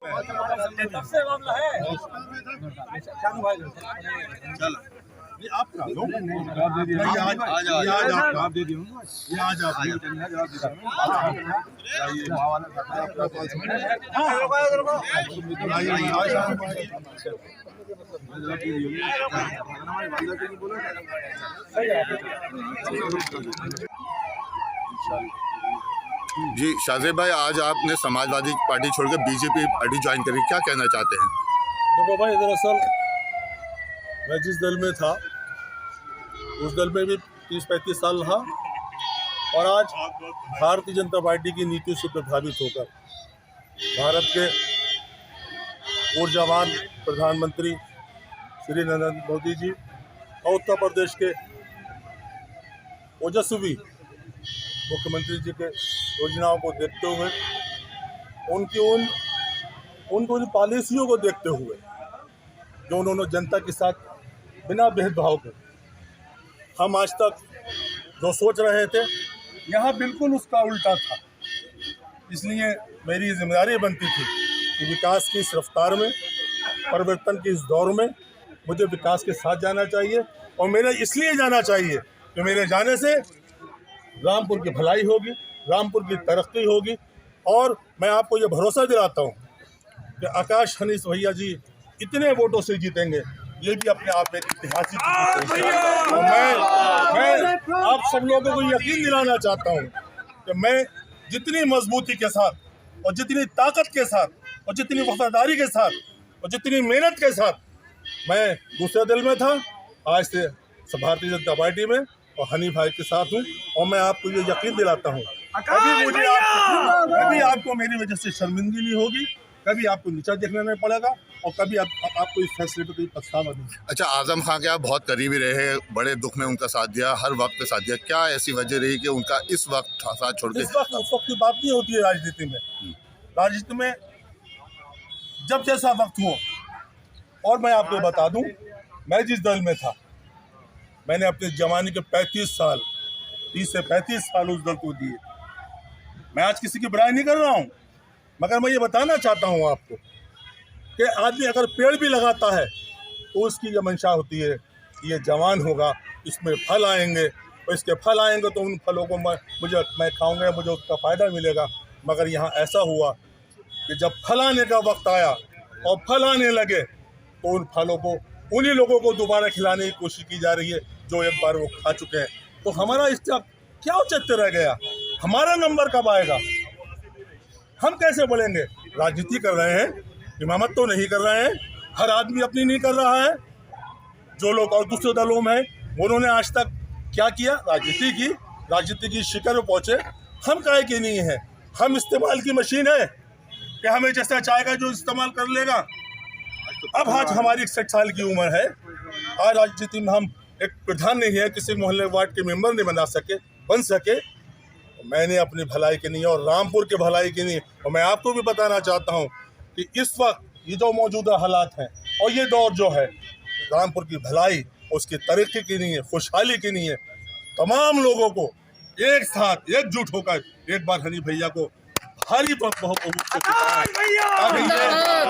से मामला है। चलो ये आप करा दो, आप दे दियो, ये आज आप जी शाहजेब भाई, आज आपने समाजवादी पार्टी छोड़कर बीजेपी पार्टी ज्वाइन करी, क्या कहना चाहते हैं? देखो भाई, दरअसल मैं जिस दल में था उस दल में भी 30-35 साल रहा और आज भारतीय जनता पार्टी की नीति से प्रभावित होकर भारत के ऊर्जावान प्रधानमंत्री श्री नरेंद्र मोदी जी और उत्तर प्रदेश के ओजस्वी मुख्यमंत्री जी के योजनाओं को देखते हुए उनकी पॉलिसियों को देखते हुए जो उन्होंने जनता के साथ बिना भेदभाव के हम आज तक जो सोच रहे थे यहाँ बिल्कुल उसका उल्टा था। इसलिए मेरी जिम्मेदारी बनती थी कि विकास की इस रफ्तार में, परिवर्तन की इस दौर में मुझे विकास के साथ जाना चाहिए और मेरे इसलिए जाना चाहिए कि मेरे जाने से रामपुर की भलाई होगी, रामपुर की तरक्की होगी। और मैं आपको ये भरोसा दिलाता हूँ कि आकाश हनीस भैया जी इतने वोटों से जीतेंगे, ये भी अपने आप में ऐतिहासिक है। और मैं आप सब लोगों को यकीन दिलाना चाहता हूँ कि मैं जितनी मजबूती के साथ और जितनी ताकत के साथ और जितनी वफादारी के साथ और जितनी मेहनत के साथ मैं दूसरे दल में था, आज से भारतीय जनता पार्टी में और हनी भाई के साथ हूँ। और मैं आपको ये यकीन दिलाता हूँ कभी आपको मेरी वजह से शर्मिंदगी नहीं होगी, कभी आपको नीचा देखना नहीं पड़ेगा और कभी आपको इस फैसले पर कोई पछतावा नहीं। अच्छा, आजम खान के आप बहुत करीबी रहे, बड़े दुख में उनका साथ दिया, हर वक्त साथ दिया, क्या ऐसी वजह रही कि उनका इस वक्त साथ छोड़ के? इस वक्त की बात नहीं होती है राजनीति में। राजनीति में जब जैसा वक्त हो। और मैं आपको बता दूं, मैं जिस दल में था मैंने अपने जवानी के 30 से 35 साल उस दल को दिए। मैं आज किसी की बुराई नहीं कर रहा हूँ, मगर मैं ये बताना चाहता हूँ आपको कि आदमी अगर पेड़ भी लगाता है तो उसकी ये मंशा होती है कि ये जवान होगा, इसमें फल आएंगे और इसके फल आएंगे तो उन फलों को मैं खाऊंगा, मुझे उसका फ़ायदा मिलेगा। मगर यहाँ ऐसा हुआ कि जब फल आने का वक्त आया और फल आने लगे तो उन फलों को उन्हीं लोगों को दोबारा खिलाने की कोशिश की जा रही है जो एक बार वो खा चुके हैं। तो हमारा इसका क्या औचित्य रह गया? हमारा नंबर कब आएगा? हम कैसे बोलेंगे? राजनीति कर रहे हैं, इमामत तो नहीं कर रहे हैं। हर आदमी अपनी नहीं कर रहा है। जो लोग और दूसरे दलों में उन्होंने आज तक क्या किया? राजनीति की शिखर पर पहुंचे। हम काहे के नहीं है? हम इस्तेमाल की मशीन है कि हमें जैसा चाहेगा जो इस्तेमाल कर लेगा। अब आज हमारी 61 साल की उम्र है। आज राजनीति में हम एक प्रधान नहीं है, किसी मोहल्ले वार्ड के मेंबर नहीं बन सके। मैंने अपनी भलाई के लिए और रामपुर के भलाई के लिए, और मैं आपको भी बताना चाहता हूं कि इस वक्त ये जो मौजूदा हालात हैं और ये दौर जो है रामपुर की भलाई, उसकी तरक्की के लिए, खुशहाली के लिए तमाम लोगों को एक साथ एकजुट होकर एक बार हनी भैया को भारी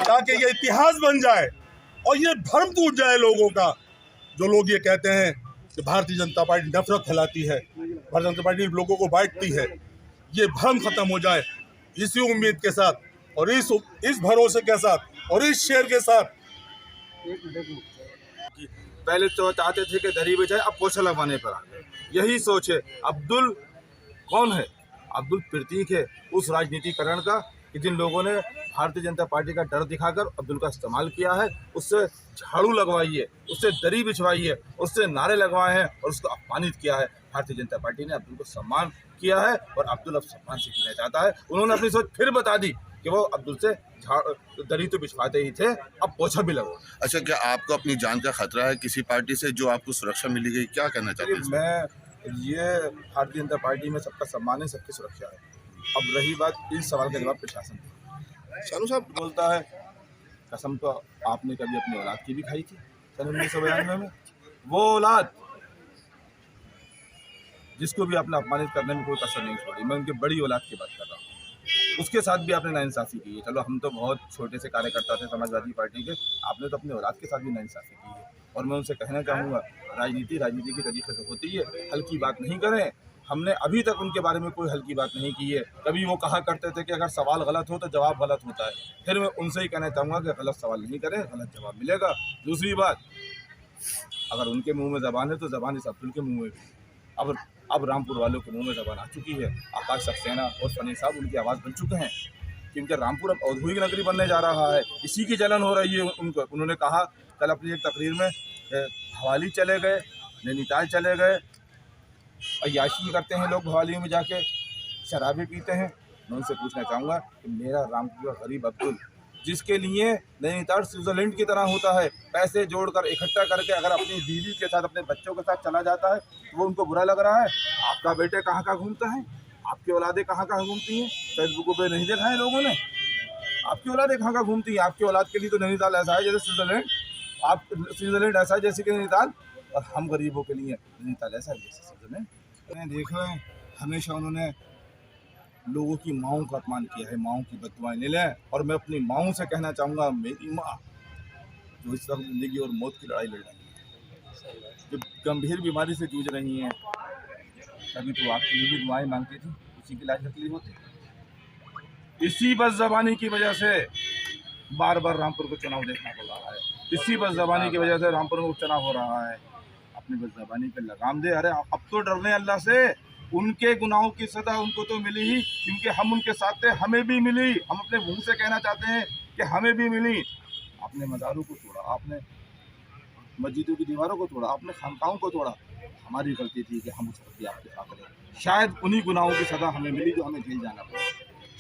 ताकि ये इतिहास बन जाए और ये भ्रम टूट जाए लोगों का। जो लोग ये कहते हैं कि भारतीय जनता पार्टी नफरत फैलाती है, भारतीय जनता पार्टी लोगों को बांटती है, ये भ्रम खत्म हो जाए। इसी उम्मीद के साथ और इस भरोसे के साथ और इस शेर के साथ। पहले तो चाहते थे कि दरी बिछाए, अब पोछा लगवाने पर आ गए। यही सोच है। अब्दुल कौन है? अब्दुल प्रतीक है उस राजनीतिकरण का कि जिन लोगों ने भारतीय जनता पार्टी का डर दिखाकर अब्दुल का इस्तेमाल किया है। उससे झाड़ू लगवाई है, उससे दरी बिछवाई है, उससे नारे लगवाए हैं और उसको अपमानित किया है। भारतीय जनता पार्टी ने अब्दुल को सम्मान किया है और अब्दुल अब सम्मान से जीना चाहता है। उन्होंने अपनी सोच फिर बता दी कि वो अब्दुल से दरी तो बिछवाते ही थे, अब पोछा भी लगवा। अच्छा, क्या आपको अपनी जान का खतरा है किसी पार्टी से जो आपको सुरक्षा मिली गई? क्या कहना चाहते हैं? ये भारतीय जनता पार्टी में सबका सम्मान है, सबकी सुरक्षा है। अब रही बात इस सवाल का जवाब प्रशासन शानू साहब बोलता है, कसम तो आपने कभी अपनी औलाद की भी खाई थी सन 1992 में। वो औलाद जिसको भी आपने अपमानित करने में कोई कसर नहीं छोड़ी। मैं उनकी बड़ी औलाद की बात कर रहा हूँ। उसके साथ भी आपने नाइंसाफ़ी की है। चलो हम तो बहुत छोटे से कार्यकर्ता थे समाजवादी पार्टी के, आपने तो अपने औलाद के साथ भी नाइंसाफ़ी की है। और मैं उनसे कहना चाहूँगा, राजनीति के तरीके से होती है, हल्की बात नहीं करें। हमने अभी तक उनके बारे में कोई हल्की बात नहीं की है। कभी वो कहा करते थे कि अगर सवाल गलत हो तो जवाब गलत होता है। फिर मैं उनसे ही कहना चाहूँगा कि गलत सवाल नहीं करें, गलत जवाब मिलेगा। दूसरी बात, अगर उनके मुंह में ज़बान है तो ज़बान इस अब्दुल के मुंह में भी। अब रामपुर वालों के मुंह में ज़बान आ चुकी है। आकाश सक्सेना और फनी साहब उनकी आवाज़ बन चुके हैं कि उनके रामपुर अब औद्योगिक नगरी बनने जा रहा है। इसी की जलन हो रही है उनको। उन्होंने कहा कल अपनी एक तकरीर में, भवाली चले गए, नैनीताल चले गए, अय्याशी करते हैं लोग भवाली में जाके, शराबें पीते हैं। मैं उनसे पूछना चाहूँगा कि मेरा रामपुर का गरीब अब्दुल, जिसके लिए नैनीताल स्विट्ज़रलैंड की तरह होता है, पैसे जोड़कर इकट्ठा करके अगर अपनी बीवी के साथ, अपने बच्चों के साथ चला जाता है तो वो उनको बुरा लग रहा है। आपका बेटे कहाँ कहाँ घूमता है, आपकी औलादें कहाँ कहाँ घूमती हैं, फेसबुक पे नहीं देखा है लोगों ने? आपकी औलादें कहाँ कहाँ घूमती हैं? आपकी औलाद के लिए तो नैनीताल ऐसा है जैसे स्विट्ज़रलैंड, आप स्विट्ज़रलैंड ऐसा है जैसे कि नैनीताल, और हम गरीबों के लिए नैनीताल ऐसा है जैसे स्विट्ज़रलैंड। मैंने देखा है हमेशा उन्होंने लोगों की माँओं का अपमान किया है, माँओं की बददुआएं ले लें। और मैं अपनी माँओं से कहना चाहूँगा, मेरी माँ जो इस वक्त ज़िंदगी और मौत की लड़ाई लड़ रही है, जो गंभीर बीमारी से जूझ रही हैं, कभी तो आपके लिए भी दुआएं मांगती थी, उसी की लाज तकलीफ होती। इसी बस ज़बानी की वजह से बार बार रामपुर को चुनाव देखना पड़ रहा है। इसी बस ज़बानी की वजह से रामपुर में चुनाव हो रहा है। अपनी बस ज़बानी पे लगाम दे। अरे अब तो डर रहे अल्लाह से। उनके गुनाहों की सज़ा उनको तो मिली ही, क्योंकि हम उनके साथ थे, हमें भी मिली। हम अपने मुंह से कहना चाहते हैं कि हमें भी मिली। आपने मज़ारों को तोड़ा, आपने मस्जिदों की दीवारों को तोड़ा, आपने खानकाहों को तोड़ा। हमारी गलती थी कि हम उस वक्त आपके साथ रहे। शायद उन्हीं गुनाहों की सज़ा हमें मिली जो हमें जेल जाना पड़ा।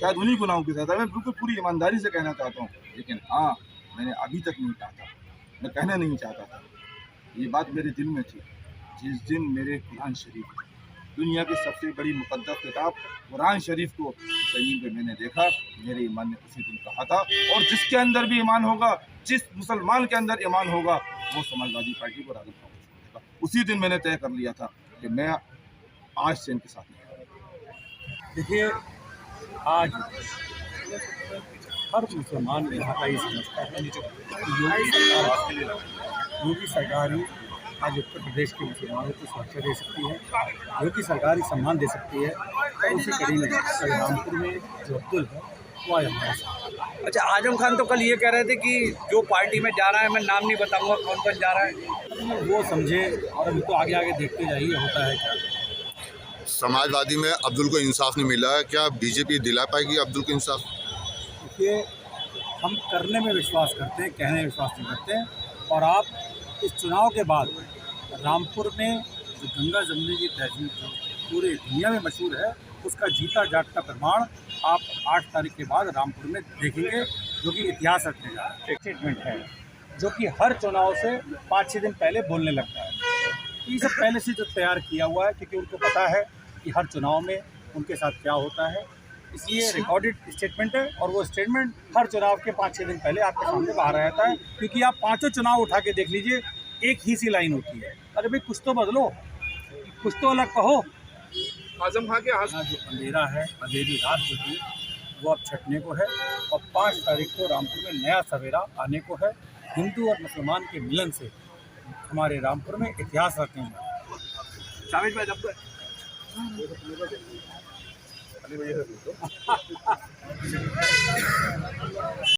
शायद उन्हीं गुनाहों की सज़ा। मैं बिल्कुल पूरी ईमानदारी से कहना चाहता हूँ। लेकिन हाँ, मैंने अभी तक नहीं कहा था, मैं कहना नहीं चाहता था। ये बात मेरे दिल में थी जिस दिन मेरे कुरान शरीफ, दुनिया की सबसे बड़ी मुक़द्दस किताब कुरान शरीफ को ज़मीन पे मैंने देखा, मेरे ईमान ने उसी दिन कहा था। और जिसके अंदर भी ईमान होगा, जिस मुसलमान के अंदर ईमान होगा, वो समाजवादी पार्टी को राग़िब होगा। उसी दिन मैंने तय कर लिया था कि मैं आज से इनके साथ नहीं। देखिए, आज हर मुसलमान यहाँ का ये समझता है कि योगी सरकार ही आज उत्तर प्रदेश के मुसलमानों को सुरक्षा दे सकती है, योगी सरकार ही सम्मान दे सकती है। और उसी कड़ी में कल रामपुर में जो अब्दुल है वो आज हमारे साथ। अच्छा, आजम खान तो कल ये कह रहे थे कि जो पार्टी में जा रहा है, मैं नाम नहीं बताऊंगा कौन कौन जा रहा है, वो समझे और हम तो आगे आगे देखते जाइए होता है क्या। समाजवादी में अब्दुल को इंसाफ नहीं मिला है, क्या बीजेपी दिला पाएगी अब्दुल को इंसाफ? देखिए, हम करने में विश्वास करते हैं, कहने में विश्वास नहीं करते हैं। और आप इस चुनाव के बाद रामपुर में जो गंगा जमुनी की तहजीब जो पूरी दुनिया में मशहूर है, उसका जीता जागता प्रमाण आप 8 तारीख के बाद रामपुर में देखेंगे, जो कि इतिहास रखने जा रहा है। एक स्टेटमेंट है जो कि हर चुनाव से 5-6 दिन पहले बोलने लगता है। ये सब पहले से जो तैयार किया हुआ है, क्योंकि उनको पता है कि हर चुनाव में उनके साथ क्या होता है, इसलिए रिकॉर्डेड स्टेटमेंट है। और वो स्टेटमेंट हर चुनाव के 5-6 दिन पहले आपके सामने बाहर आता है। क्योंकि आप 5 चुनाव उठा के देख लीजिए, एक ही सी लाइन होती है, अरे भाई कुछ तो बदलो, कुछ तो अलग कहो। आजम खान के यहाँ जो अंधेरा है, अंधेरी रात जो थी, वो अब छटने को है। और 5 तारीख को रामपुर में नया सवेरा आने को है। हिंदू और मुसलमान के मिलन से हमारे रामपुर में इतिहास रखने हैं। जावेद भाई जब